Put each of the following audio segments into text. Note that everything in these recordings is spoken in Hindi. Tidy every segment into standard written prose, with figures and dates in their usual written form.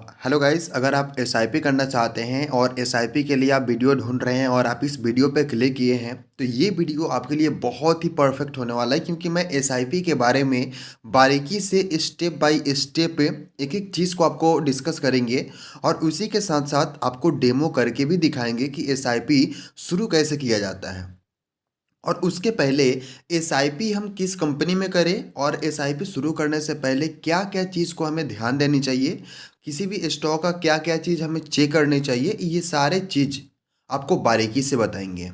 हेलो गाइस, अगर आप एसआईपी करना चाहते हैं और एसआईपी के लिए आप वीडियो ढूंढ रहे हैं और आप इस वीडियो पे क्लिक किए हैं तो ये वीडियो आपके लिए बहुत ही परफेक्ट होने वाला है, क्योंकि मैं एसआईपी के बारे में बारीकी से स्टेप बाय स्टेप एक एक चीज़ को आपको डिस्कस करेंगे और उसी के साथ साथ आपको डेमो करके भी दिखाएंगे कि एसआईपी शुरू कैसे किया जाता है। और उसके पहले एसआईपी हम किस कंपनी में करें और एसआईपी शुरू करने से पहले क्या क्या चीज़ को हमें ध्यान देनी चाहिए, किसी भी स्टॉक का क्या क्या चीज़ हमें चेक करनी चाहिए, ये सारे चीज़ आपको बारीकी से बताएंगे।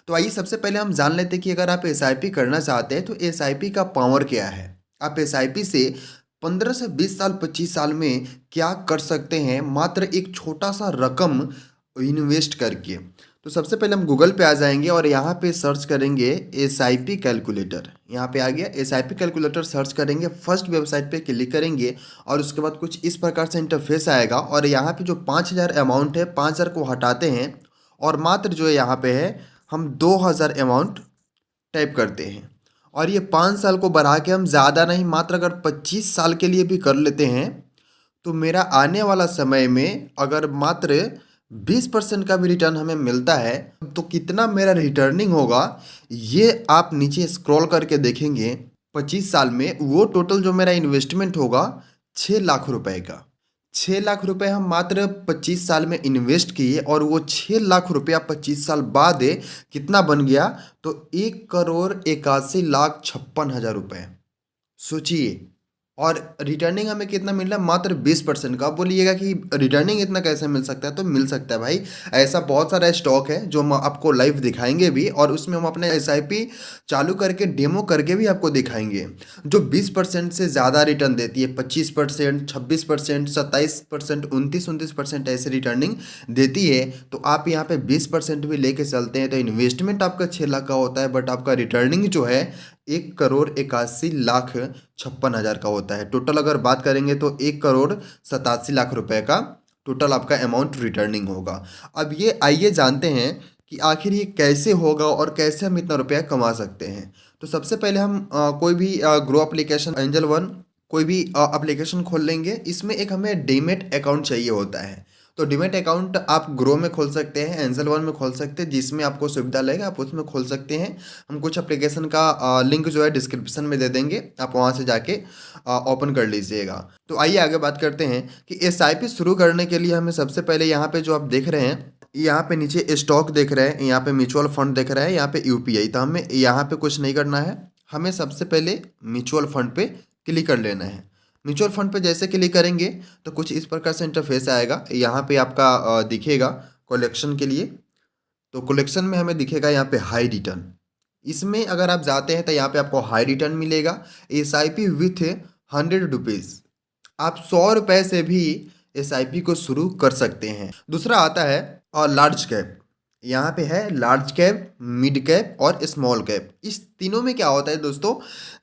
तो आइए सबसे पहले हम जान लेते हैं कि अगर आप एसआईपी करना चाहते हैं तो एसआईपी का पावर क्या है। आप एसआईपी से 15 से 20 साल 25 साल में क्या कर सकते हैं मात्र एक छोटा सा रकम इन्वेस्ट करके। तो सबसे पहले हम गूगल पे आ जाएंगे और यहाँ पे सर्च करेंगे एसआईपी कैलकुलेटर। यहाँ पे आ गया एसआईपी कैलकुलेटर, सर्च करेंगे, फर्स्ट वेबसाइट पे क्लिक करेंगे और उसके बाद कुछ इस प्रकार से इंटरफेस आएगा और यहाँ पे जो 5,000 अमाउंट है 5,000 को हटाते हैं और मात्र जो है यहाँ पे है हम 2,000 अमाउंट टाइप करते हैं। और ये 5 साल को बढ़ा के हम ज़्यादा नहीं, मात्र अगर 25 साल के लिए भी कर लेते हैं तो मेरा आने वाला समय में अगर मात्र 20% का भी रिटर्न हमें मिलता है तो कितना मेरा रिटर्निंग होगा ये आप नीचे स्क्रॉल करके देखेंगे। 25 साल में वो टोटल जो मेरा इन्वेस्टमेंट होगा 6 लाख रुपए का। 6 लाख रुपए हम मात्र 25 साल में इन्वेस्ट किए और वो 6 लाख रुपया 25 साल बाद कितना बन गया, तो 1,81,56,56,000 रुपए। सोचिए। और रिटर्निंग हमें कितना मिल रहा है, मात्र 20% का। आप बोलिएगा कि रिटर्निंग इतना कैसे मिल सकता है, तो मिल सकता है भाई। ऐसा बहुत सारा स्टॉक है जो हम आपको लाइव दिखाएंगे भी और उसमें हम अपने एसआईपी चालू करके डेमो करके भी आपको दिखाएंगे जो 20% से ज़्यादा रिटर्न देती है। 25%, 26%, 27%, 29% ऐसे रिटर्निंग देती है। तो आप यहाँ पे 20% भी लेके चलते हैं तो इन्वेस्टमेंट आपका 6 लाख का होता है, बट आपका रिटर्निंग जो है 1,81,56,56,000 का होता है। टोटल अगर बात करेंगे तो 1,87,00,000 रुपए का टोटल आपका अमाउंट रिटर्निंग होगा। अब ये आइए जानते हैं कि आखिर ये कैसे होगा और कैसे हम इतना रुपया कमा सकते हैं। तो सबसे पहले हम कोई भी ग्रो एप्लीकेशन, एंजल वन, कोई भी एप्लीकेशन खोल लेंगे। इसमें एक हमें डीमेट अकाउंट चाहिए होता है। तो डीमेट अकाउंट आप ग्रो में खोल सकते हैं, एंजल वन में खोल सकते हैं, जिसमें आपको सुविधा लगेगा आप उसमें खोल सकते हैं। हम कुछ एप्लीकेशन का लिंक जो है डिस्क्रिप्शन में दे देंगे, आप वहाँ से जाके ओपन कर लीजिएगा। तो आइए आगे बात करते हैं कि एसआईपी शुरू करने के लिए हमें सबसे पहले यहाँ पे जो आप देख रहे हैं, यहाँ पे नीचे स्टॉक देख रहे हैं, यहाँ पे म्यूचुअल फंड देख रहे हैं, यहाँ पे यूपीआई। तो हमें यहाँ पे कुछ नहीं करना है, हमें सबसे पहले म्यूचुअल फंड पे क्लिक कर लेना है। म्यूचुअल फंड पे जैसे क्लिक करेंगे तो कुछ इस प्रकार से इंटरफेस आएगा। यहाँ पे आपका दिखेगा कलेक्शन के लिए। तो कलेक्शन में हमें दिखेगा यहाँ पे हाई रिटर्न। इसमें अगर आप जाते हैं तो यहाँ पे आपको हाई रिटर्न मिलेगा। एसआईपी विथ 100 रुपीज़, आप 100 रुपये से भी एसआईपी को शुरू कर सकते हैं। दूसरा आता है और लार्ज कैप। यहाँ पे है लार्ज कैप, मिड कैप और स्मॉल कैप। इस तीनों में क्या होता है दोस्तों,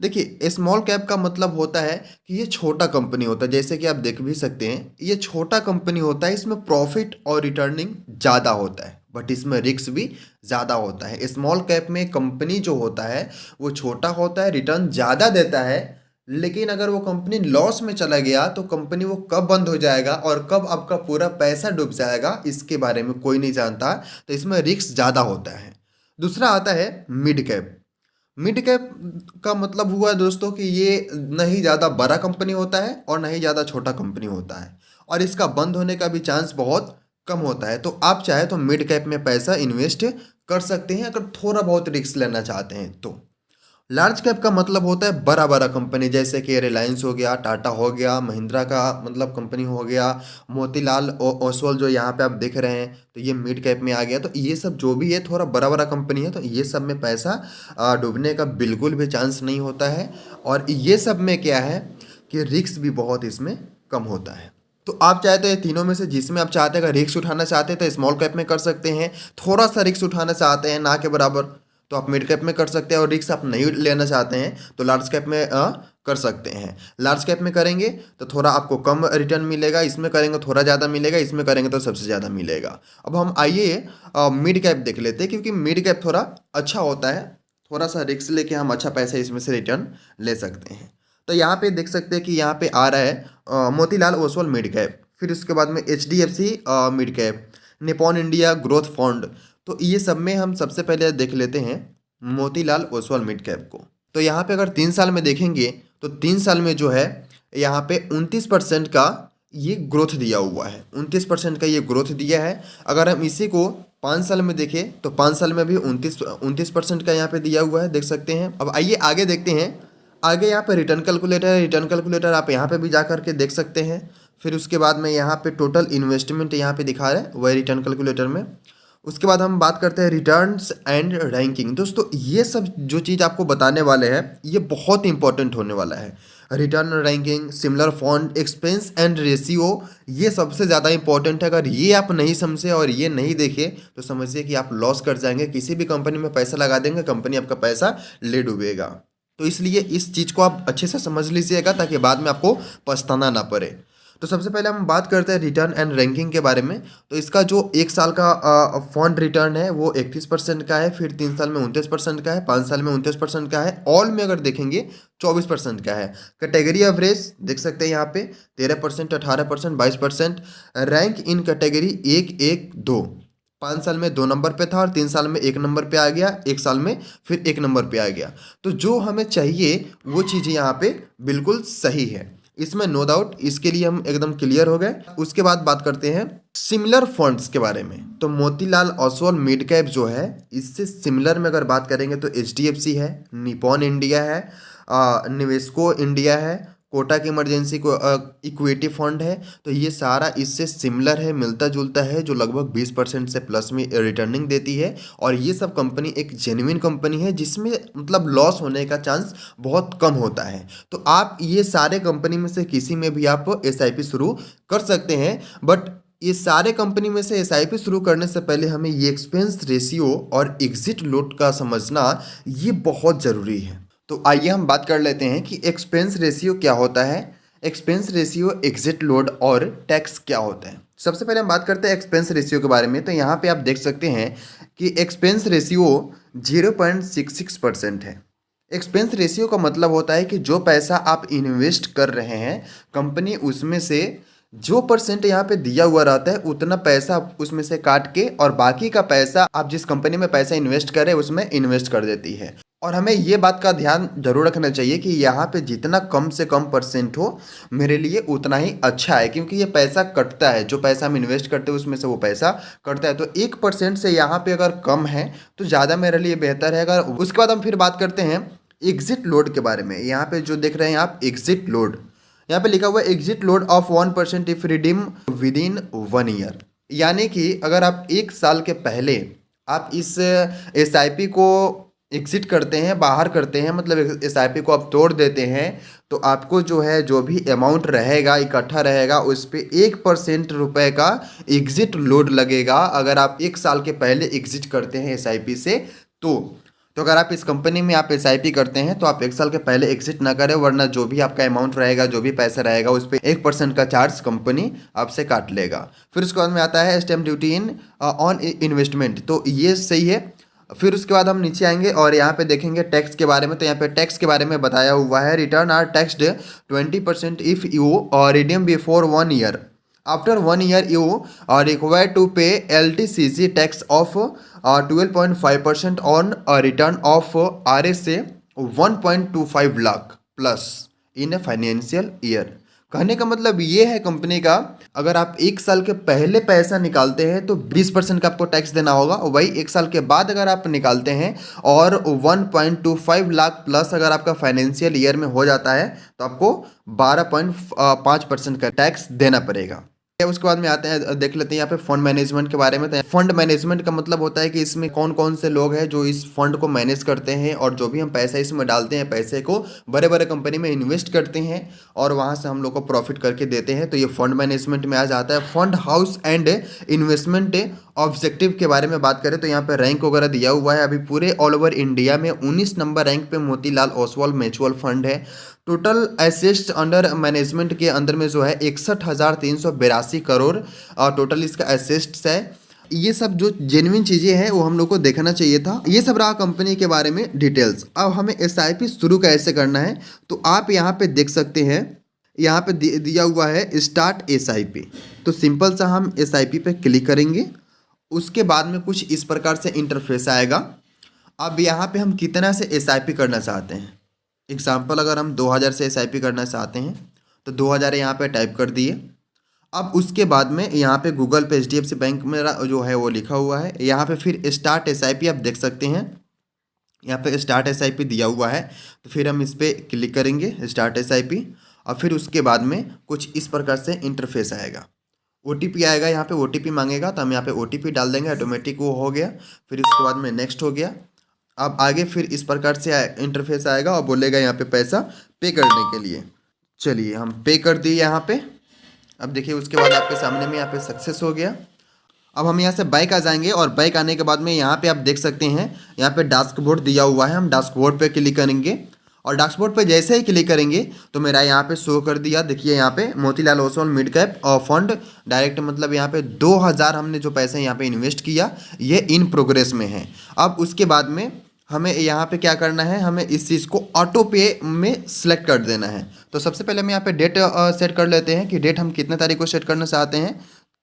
देखिए स्मॉल कैप का मतलब होता है कि ये छोटा कंपनी होता है, जैसे कि आप देख भी सकते हैं ये छोटा कंपनी होता है। इसमें प्रॉफिट और रिटर्निंग ज़्यादा होता है बट इसमें रिस्क भी ज़्यादा होता है। स्मॉल कैप में कंपनी जो होता है वो छोटा होता है, रिटर्न ज़्यादा देता है, लेकिन अगर वो कंपनी लॉस में चला गया तो कंपनी वो कब बंद हो जाएगा और कब आपका पूरा पैसा डूब जाएगा इसके बारे में कोई नहीं जानता। तो इसमें रिस्क ज़्यादा होता है। दूसरा आता है मिड कैप। मिड कैप का मतलब हुआ दोस्तों कि ये नहीं ज़्यादा बड़ा कंपनी होता है और नहीं ज़्यादा छोटा कंपनी होता है और इसका बंद होने का भी चांस बहुत कम होता है। तो आप चाहे तो मिड कैप में पैसा इन्वेस्ट कर सकते हैं अगर थोड़ा बहुत रिस्क लेना चाहते हैं तो। लार्ज कैप का मतलब होता है बड़ा बड़ा कंपनी, जैसे कि रिलायंस हो गया, टाटा हो गया, महिंद्रा का मतलब कंपनी हो गया, मोतीलाल ओसवाल जो यहाँ पे आप देख रहे हैं तो ये मिड कैप में आ गया। तो ये सब जो भी है थोड़ा बड़ा बड़ा कंपनी है, तो ये सब में पैसा डूबने का बिल्कुल भी चांस नहीं होता है। और ये सब में क्या है कि रिस्क भी बहुत इसमें कम होता है। तो आप चाहे तो ये तीनों में से जिसमें आप चाहते हैं, अगर रिस्क उठाना चाहते हैं तो स्मॉल कैप में कर सकते हैं, थोड़ा सा रिस्क उठाना चाहते हैं ना के बराबर तो आप मिड कैप में कर सकते हैं, और रिस्क आप नहीं लेना चाहते हैं तो लार्ज कैप में कर सकते हैं। लार्ज कैप में करेंगे तो थोड़ा आपको कम रिटर्न मिलेगा, इसमें करेंगे थोड़ा ज़्यादा मिलेगा, इसमें करेंगे तो सबसे ज़्यादा मिलेगा। अब हम आइए मिड कैप देख लेते हैं, क्योंकि मिड कैप थोड़ा अच्छा होता है, थोड़ा सा रिस्क लेके हम अच्छा पैसा इसमें से रिटर्न ले सकते हैं। तो यहाँ पे देख सकते हैं कि यहाँ पे आ रहा है मोतीलाल ओसवाल मिड कैप। फिर उसके बाद में HDFC mid cap, Nippon India growth fund. तो ये सब में हम सबसे पहले देख लेते हैं मोतीलाल ओसवाल मिड कैप को। तो यहाँ पे अगर 3 साल में देखेंगे तो 3 साल में जो है यहाँ पे 29% का ये ग्रोथ दिया हुआ है, 29% का ये ग्रोथ दिया है। अगर हम इसी को 5 साल में देखें तो 5 साल में भी 29% का यहाँ पे दिया हुआ है, देख सकते हैं। अब आइए आगे देखते हैं। आगे यहाँ पे रिटर्न कैलकुलेटर है, रिटर्न कैलकुलेटर आप यहाँ पे भी जा करके देख सकते हैं। फिर उसके बाद में यहाँ पे टोटल इन्वेस्टमेंट यहाँ पे दिखा रहा है वही रिटर्न कैलकुलेटर में। उसके बाद हम बात करते हैं रिटर्न्स एंड रैंकिंग। दोस्तों ये सब जो चीज़ आपको बताने वाले हैं ये बहुत इंपॉर्टेंट होने वाला है। Return ranking, similar fund, expense and ratio, ये सबसे ज़्यादा इंपॉर्टेंट है। अगर ये आप नहीं समझे और ये नहीं देखे तो समझिए कि आप लॉस कर जाएंगे। किसी भी कंपनी में पैसा लगा देंगे, कंपनी आपका पैसा ले डूबेगा। तो इसलिए इस चीज़ को आप अच्छे से समझ लीजिएगा ताकि बाद में आपको पछताना ना पड़े। तो सबसे पहले हम बात करते हैं रिटर्न एंड रैंकिंग के बारे में। तो इसका जो 1 साल का फंड रिटर्न है वो 31% का है, फिर 3 साल में 29% का है, 5 साल में 29% का है, ऑल में अगर देखेंगे 24% का है। कैटेगरी एवरेज देख सकते हैं यहाँ पे 13%, 18%, 22%। रैंक इन कैटेगरी 1, 1, 2, 5 साल में 2 नंबर पे था और 3 साल में 1 नंबर पे आ गया, 1 साल में फिर 1 नंबर पे आ गया। तो जो हमें चाहिए वो चीज़ें यहाँ पे बिल्कुल सही है, इसमें नो डाउट। इसके लिए हम एकदम क्लियर हो गए। उसके बाद बात करते हैं सिमिलर फंड्स के बारे में। तो मोतीलाल ओसवाल मिड कैप जो है इससे सिमिलर में अगर बात करेंगे तो HDFC है, निपॉन इंडिया है, निवेस्को इंडिया है, कोटक इमरजेंसी को इक्विटी फंड है। तो ये सारा इससे सिमिलर है, मिलता जुलता है, जो लगभग 20% से प्लस में रिटर्निंग देती है। और ये सब कंपनी एक जेन्युइन कंपनी है जिसमें मतलब लॉस होने का चांस बहुत कम होता है। तो आप ये सारे कंपनी में से किसी में भी आप SIP शुरू कर सकते हैं। बट ये सारे कंपनी में से SIP शुरू करने से पहले हमें ये एक्सपेंस रेशियो और एग्जिट लोड का समझना ये बहुत ज़रूरी है। तो आइए हम बात कर लेते हैं कि एक्सपेंस रेशियो क्या होता है, एक्सपेंस रेशियो, एग्जिट लोड और टैक्स क्या होता है। सबसे पहले हम बात करते हैं एक्सपेंस रेशियो के बारे में। तो यहाँ पे आप देख सकते हैं कि एक्सपेंस रेशियो 0.66% है। एक्सपेंस रेशियो का मतलब होता है कि जो पैसा आप इन्वेस्ट कर रहे हैं कंपनी, उसमें से जो परसेंट यहाँ पे दिया हुआ रहता है उतना पैसा उसमें से काट के और बाकी का पैसा आप जिस कंपनी में पैसा इन्वेस्ट करें उसमें इन्वेस्ट कर देती है। और हमें ये बात का ध्यान जरूर रखना चाहिए कि यहाँ पे जितना कम से कम परसेंट हो मेरे लिए उतना ही अच्छा है, क्योंकि ये पैसा कटता है, जो पैसा हम इन्वेस्ट करते हैं उसमें से वो पैसा कटता है। तो 1% से यहाँ पे अगर कम है तो ज़्यादा मेरे लिए बेहतर है। अगर उसके बाद हम फिर बात करते हैं एग्जिट लोड के बारे में। यहाँ पे जो देख रहे हैं आप एग्जिट लोड, यहाँ पे लिखा हुआ है exit load of 1% if redeem with in 1 year. यानी कि अगर आप 1 साल के पहले आप इस SIP को एग्जिट करते हैं, बाहर करते हैं, मतलब SIP को आप तोड़ देते हैं, तो आपको जो है जो भी अमाउंट रहेगा इकट्ठा रहेगा उस पर 1% रुपये का एग्जिट लोड लगेगा अगर आप 1 साल के पहले एग्जिट करते हैं SIP से। तो अगर आप इस कंपनी में आप SIP करते हैं तो आप 1 साल के पहले एग्जिट ना करें, वरना जो भी आपका अमाउंट रहेगा, जो भी पैसा रहेगा, उस पर 1% का चार्ज कंपनी आपसे काट लेगा। फिर उसके बाद में आता है stamp duty in on investment, तो ये सही है। फिर उसके बाद हम नीचे आएंगे और यहाँ पे देखेंगे टैक्स के बारे में। तो यहाँ पे टैक्स के बारे में बताया हुआ है, return are taxed 20% if you redeem before 1 year. After 1 year you are required to pay LTCC tax of 12.5% on return of RSA 1.25 lakh plus in a financial year. कहने का मतलब ये है कंपनी का, अगर आप 1 साल के पहले पैसा निकालते हैं तो 20% का आपको टैक्स देना होगा। वही 1 साल के बाद अगर आप निकालते हैं और 1.25 लाख प्लस अगर आपका फाइनेंशियल ईयर में हो जाता है तो आपको 12.5% का टैक्स देना पड़ेगा। उसके बाद में आते हैं, देख लेते हैं यहाँ पे फंड मैनेजमेंट के बारे में। तो फंड मैनेजमेंट का मतलब होता है कि इसमें कौन कौन से लोग हैं जो इस फंड को मैनेज करते हैं, और जो भी हम पैसा इसमें डालते हैं पैसे को बड़े बड़े कंपनी में इन्वेस्ट करते हैं और वहाँ से हम लोग को प्रॉफिट करके देते हैं। तो ये फंड मैनेजमेंट में आ जाता है। Fund house and investment objective के बारे में बात करें तो यहाँ पे रैंक वगैरह दिया हुआ है। अभी पूरे ऑल ओवर इंडिया में 19 नंबर रैंक पे मोतीलाल ओसवाल म्यूचुअल फंड है। टोटल एसेट्स अंडर मैनेजमेंट के अंदर में जो है 61,382 करोड़ टोटल इसका एसेट्स है। ये सब जो जेन्युइन चीज़ें हैं वो हम लोग को देखना चाहिए था। ये सब रहा कंपनी के बारे में डिटेल्स। अब हमें SIP शुरू कैसे करना है तो आप यहाँ पे देख सकते हैं यहाँ पे दिया हुआ है स्टार्ट एसआईपी। तो सिंपल सा हम एसआईपी पे क्लिक करेंगे। उसके बाद में कुछ इस प्रकार से इंटरफेस आएगा। अब यहाँ पे हम कितना से एसआईपी करना चाहते हैं। एग्जाम्पल अगर हम 2000 से एसआईपी करना चाहते हैं तो 2000 यहाँ पे टाइप कर दिए। अब उसके बाद में यहाँ पे गूगल पे एचडीएफसी बैंक मेरा जो है वो लिखा हुआ है। यहाँ पे फिर स्टार्ट एसआईपी आप देख सकते हैं, यहाँ पे स्टार्ट एसआईपी दिया हुआ है। तो फिर हम इस पर क्लिक करेंगे स्टार्ट एसआईपी, और फिर उसके बाद में कुछ इस प्रकार से इंटरफेस आएगा। ओटीपी आएगा, यहाँ पे ओटीपी मांगेगा तो हम यहाँ पे ओटीपी डाल देंगे, ऑटोमेटिक वो हो गया। फिर उसके बाद में नेक्स्ट हो गया। अब आगे फिर इस प्रकार से इंटरफेस आएगा और बोलेगा यहाँ पे पैसा पे करने के लिए। चलिए हम पे कर दिए यहाँ पे। अब देखिए उसके बाद आपके सामने में यहाँ पे सक्सेस हो गया। अब हम यहाँ से बैक आ जाएंगे और बैक आने के बाद में यहाँ पे आप देख सकते हैं यहाँ पे डैशबोर्ड दिया हुआ है। हम डैशबोर्ड पे क्लिक करेंगे और डैशबोर्ड पे जैसे ही क्लिक करेंगे तो मेरा यहाँ पे शो कर दिया। देखिए यहाँ पे मोतीलाल ओसवाल मिड कैप और फंड डायरेक्ट, मतलब यहाँ पे 2000 हमने जो पैसे यहाँ पे इन्वेस्ट किया ये इन प्रोग्रेस में है। अब उसके बाद में हमें यहाँ पे क्या करना है, हमें इस चीज़ को ऑटो पे में सेलेक्ट कर देना है। तो सबसे पहले हम यहाँ पे डेट सेट कर लेते हैं कि डेट हम कितने तारीख को सेट करना चाहते हैं।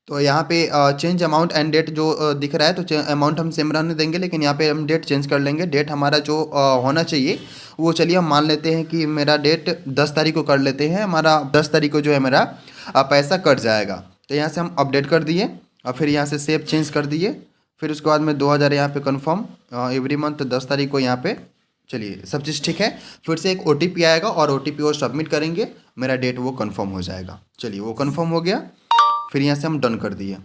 तो यहाँ पे चेंज अमाउंट एंड डेट जो दिख रहा है, तो अमाउंट हम सेम रहने देंगे, लेकिन यहाँ पे हम डेट चेंज कर लेंगे। डेट हमारा जो होना चाहिए वो चलिए हम मान लेते हैं कि मेरा डेट 10 तारीख को कर लेते हैं। हमारा 10 तारीख को जो है मेरा पैसा कट जाएगा। तो यहाँ से हम अपडेट कर दिए और फिर यहाँ से सेव चेंज कर दिए। फिर उसके बाद में 2000 यहाँ पे कन्फर्म एवरी मंथ 10 तारीख को यहाँ पे। चलिए सब चीज़ ठीक है। फिर से एक ओटीपी आएगा और ओटीपी वो सबमिट करेंगे, मेरा डेट वो कन्फर्म हो जाएगा। चलिए वो कन्फर्म हो गया, फिर यहाँ से हम डन कर दिए।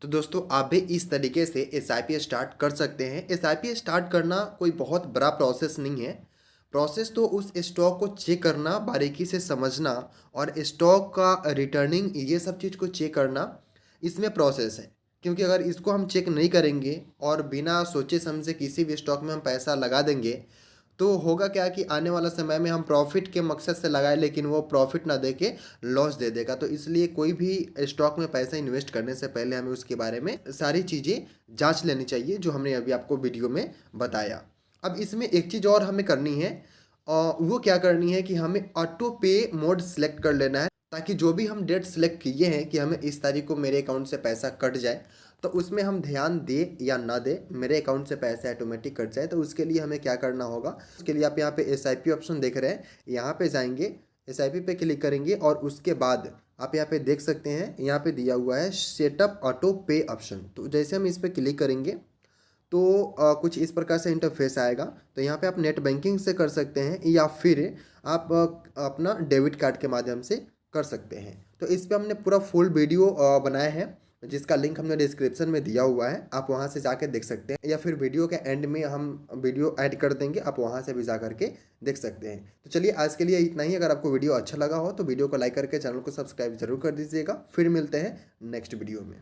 तो दोस्तों आप भी इस तरीके से एसआईपी स्टार्ट कर सकते हैं। एसआईपी स्टार्ट करना कोई बहुत बड़ा प्रोसेस नहीं है। प्रोसेस तो उस स्टॉक को चेक करना, बारीकी से समझना और स्टॉक का रिटर्निंग, ये सब चीज़ को चेक करना, इसमें प्रोसेस है। क्योंकि अगर इसको हम चेक नहीं करेंगे और बिना सोचे समझे किसी भी स्टॉक में हम पैसा लगा देंगे तो होगा क्या कि आने वाला समय में हम प्रॉफिट के मकसद से लगाए लेकिन वो प्रॉफिट ना दे के लॉस दे देगा। तो इसलिए कोई भी स्टॉक में पैसा इन्वेस्ट करने से पहले हमें उसके बारे में सारी चीज़ें जांच लेनी चाहिए, जो हमने अभी आपको वीडियो में बताया। अब इसमें एक चीज़ और हमें करनी है, वो क्या करनी है कि हमें ऑटो पे मोड सेलेक्ट कर लेना है, ताकि जो भी हम डेट सेलेक्ट किए हैं कि हमें इस तारीख को मेरे अकाउंट से पैसा कट जाए, तो उसमें हम ध्यान दे या ना दे, मेरे अकाउंट से पैसे ऑटोमेटिक कट जाए। तो उसके लिए हमें क्या करना होगा, उसके लिए आप यहाँ पे एसआईपी ऑप्शन देख रहे हैं, यहाँ पे जाएंगे, एसआईपी पे क्लिक करेंगे और उसके बाद आप यहाँ पे देख सकते हैं यहाँ पे दिया हुआ है सेटअप ऑटो पे ऑप्शन। तो जैसे हम इस पर क्लिक करेंगे तो कुछ इस प्रकार से इंटरफेस आएगा। तो यहाँ पे आप नेट बैंकिंग से कर सकते हैं या फिर आप अपना डेबिट कार्ड के माध्यम से कर सकते हैं। तो इस पे हमने पूरा फुल वीडियो बनाया है, जिसका लिंक हमने डिस्क्रिप्शन में दिया हुआ है, आप वहां से जाके देख सकते हैं, या फिर वीडियो के एंड में हम वीडियो ऐड कर देंगे, आप वहां से भी जा करके देख सकते हैं। तो चलिए आज के लिए इतना ही। अगर आपको वीडियो अच्छा लगा हो तो वीडियो को लाइक करके चैनल को सब्सक्राइब जरूर कर दीजिएगा। फिर मिलते हैं नेक्स्ट वीडियो में।